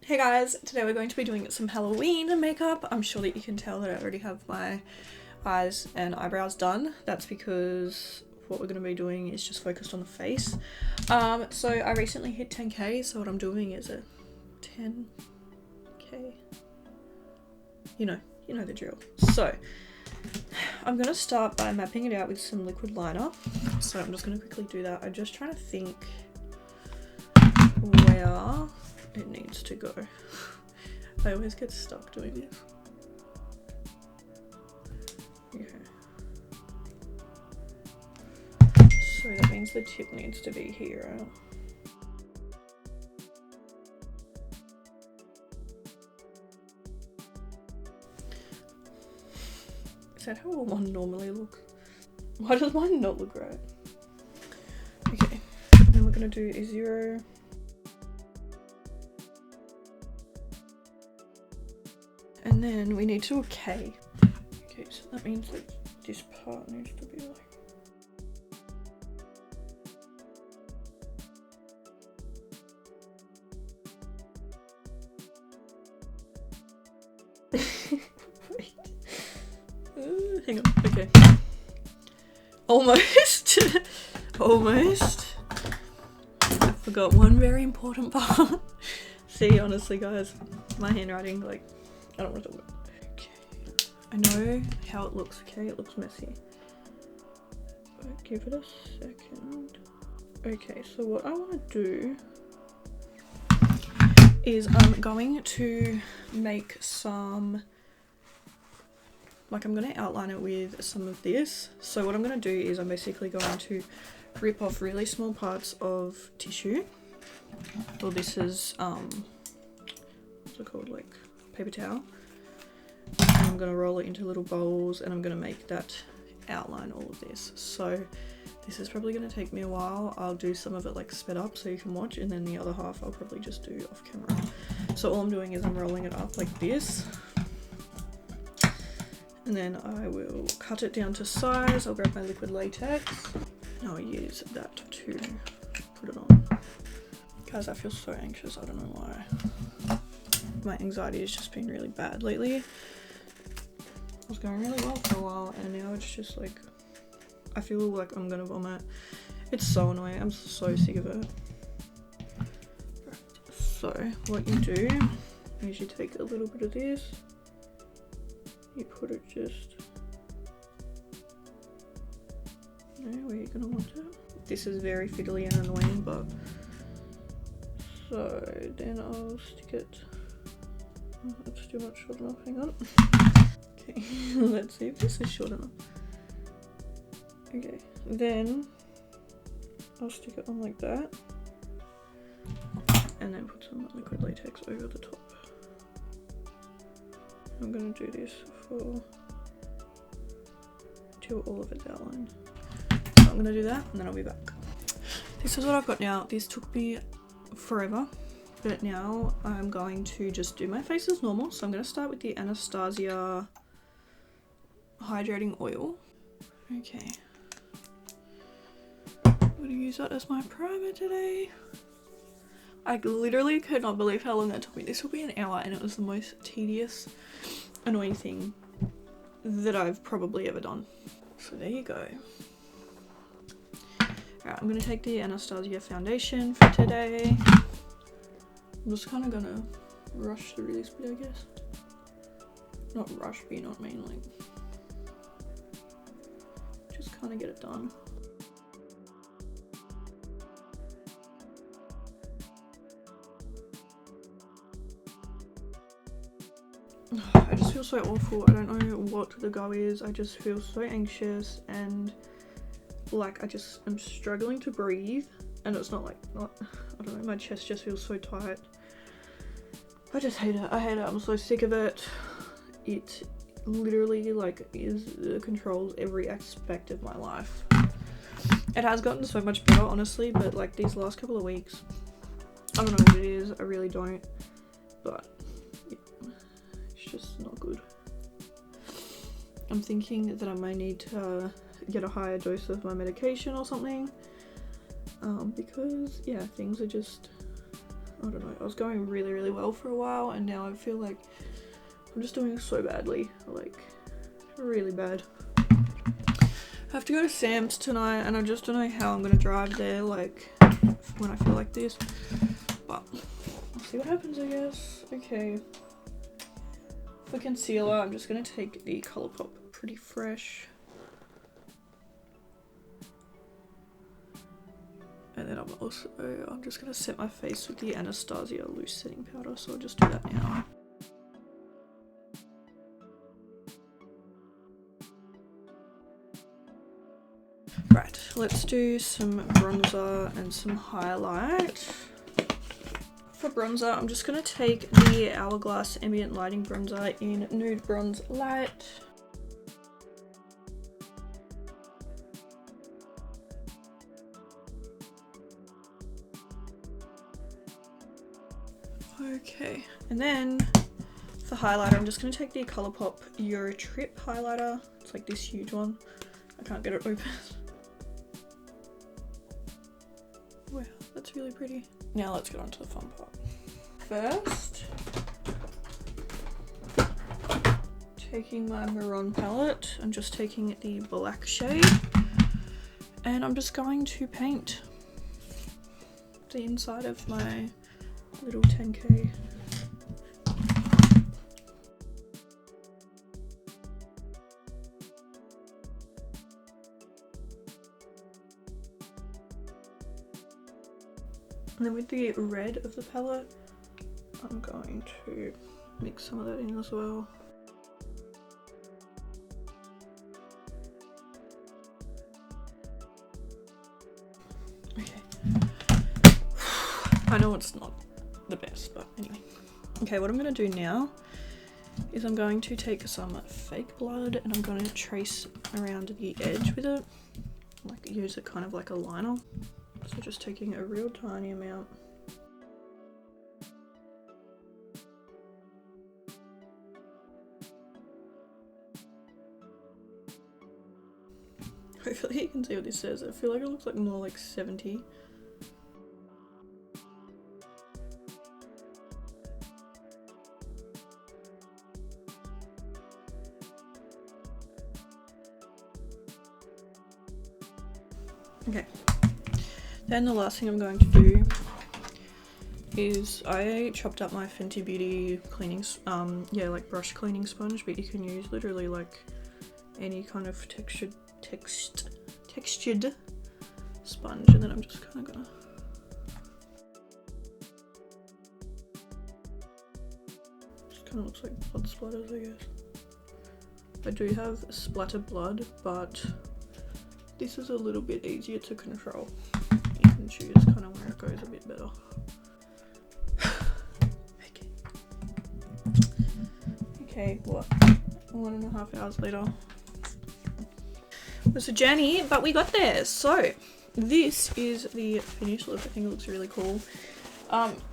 Hey guys, today we're going to be doing some Halloween makeup. I'm sure that you can tell that I already have my eyes and eyebrows done. That's because what we're going to be doing is just focused on the face. So I recently hit 10k, so what I'm doing is a 10k. You know the drill. So I'm going to start by mapping it out with some liquid liner. So I'm just going to quickly do that. I'm just trying to think where it needs to go. I always get stuck doing this. Okay. So that means the tip needs to be here. Is that how one normally looks? Why does mine not look right? Okay, then we're gonna do a 0. And then we need to do a K. Okay, so that means that this part needs to be like... Wait. Hang on, okay. Almost. Almost. I forgot one very important part. See, honestly guys, my handwriting, like, I don't want to talk about it. Okay. I know how it looks, okay? It looks messy. But give it a second. Okay, so what I want to do is I'm going to make some, like I'm going to outline it with some of this. So what I'm going to do is I'm basically going to rip off really small parts of tissue. Well, this is, what's it called, like paper towel. And I'm going to roll it into little bowls and I'm going to make that outline all of this. So this is probably going to take me a while. I'll do some of it like sped up so you can watch, and then the other half I'll probably just do off camera. So all I'm doing is I'm rolling it up like this, and then I will cut it down to size. I'll grab my liquid latex and I'll use that to put it on. Guys, I feel so anxious, I don't know why. My anxiety has just been really bad lately. I was going really well for a while and now it's just like, I feel like I'm gonna vomit. It's so annoying, I'm so sick of it. So what you do is you take a little bit of this, you put it just where you're gonna want it. This is very fiddly and annoying, but so then I'll stick it. Oh, that's too much short enough, hang on. Okay, let's see if this is short enough. Okay, then I'll stick it on like that and then put some liquid latex over the top. I'm gonna do this till all of it's outlined. So I'm gonna do that and then I'll be back. This is what I've got now. This took me forever. But now I'm going to just do my face as normal. So I'm going to start with the Anastasia hydrating oil. Okay. I'm going to use that as my primer today. I literally could not believe how long that took me. This will be an hour and it was the most tedious, annoying thing that I've probably ever done. So there you go. Alright, I'm going to take the Anastasia foundation for today. I'm just kind of gonna rush through this bit, I guess. Not rush, but you know what I mean, like, just kind of get it done. I just feel so awful. I don't know what the go is. I just feel so anxious and like I just am struggling to breathe. And it's not, I don't know, my chest just feels so tight. I just hate it. I hate it. I'm so sick of it. It literally like controls every aspect of my life. It has gotten so much better, honestly, but like these last couple of weeks, I don't know what it is. I really don't. But yeah, it's just not good. I'm thinking that I might need to get a higher dose of my medication or something. Because yeah, things are just I don't know, I was going really well for a while, and now I feel like I'm just doing so badly, like really bad. I have to go to Sam's tonight, and I just don't know how I'm gonna drive there, like when I feel like this, but we'll see what happens, I guess. Okay, for concealer, I'm just gonna take the Colourpop Pretty Fresh, and then I'm just gonna set my face with the Anastasia loose setting powder, so I'll just do that now. Right, let's do some bronzer and some highlight. For bronzer, I'm just going to take the Hourglass Ambient Lighting Bronzer in Nude Bronze Light. Okay, and then for highlighter, I'm just going to take the Colourpop Euro Trip highlighter. It's like this huge one. I can't get it open. Wow, that's really pretty. Now let's get on to the fun part. First, taking my Maron palette, I'm just taking the black shade, and I'm just going to paint the inside of my little 10K. And then with the red of the palette, I'm going to mix some of that in as well. Okay. I know it's not the best, but anyway. Okay, what I'm going to do now is I'm going to take some fake blood and I'm going to trace around the edge with it. Like use it kind of like a liner. So just taking a real tiny amount. Hopefully you can see what this says. I feel like it looks like more like 70. Okay. Then the last thing I'm going to do is I chopped up my Fenty Beauty cleaning, like brush cleaning sponge, but you can use literally like any kind of textured sponge, and then I'm just kind of gonna just kind of looks like blood splatters, I guess. I do have splattered blood, but this is a little bit easier to control. You can choose kind of where it goes a bit better. Okay, what? 1.5 hours later. It was a journey, but we got there. So this is the finished look. I think it looks really cool.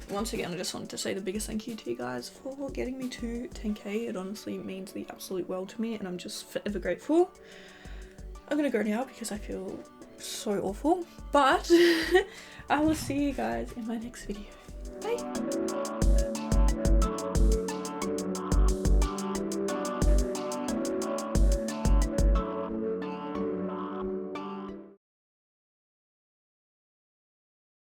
Once again, I just wanted to say the biggest thank you to you guys for getting me to 10K. It honestly means the absolute world to me, and I'm just forever grateful. I'm gonna go now because I feel so awful, but I will see you guys in my next video. Bye!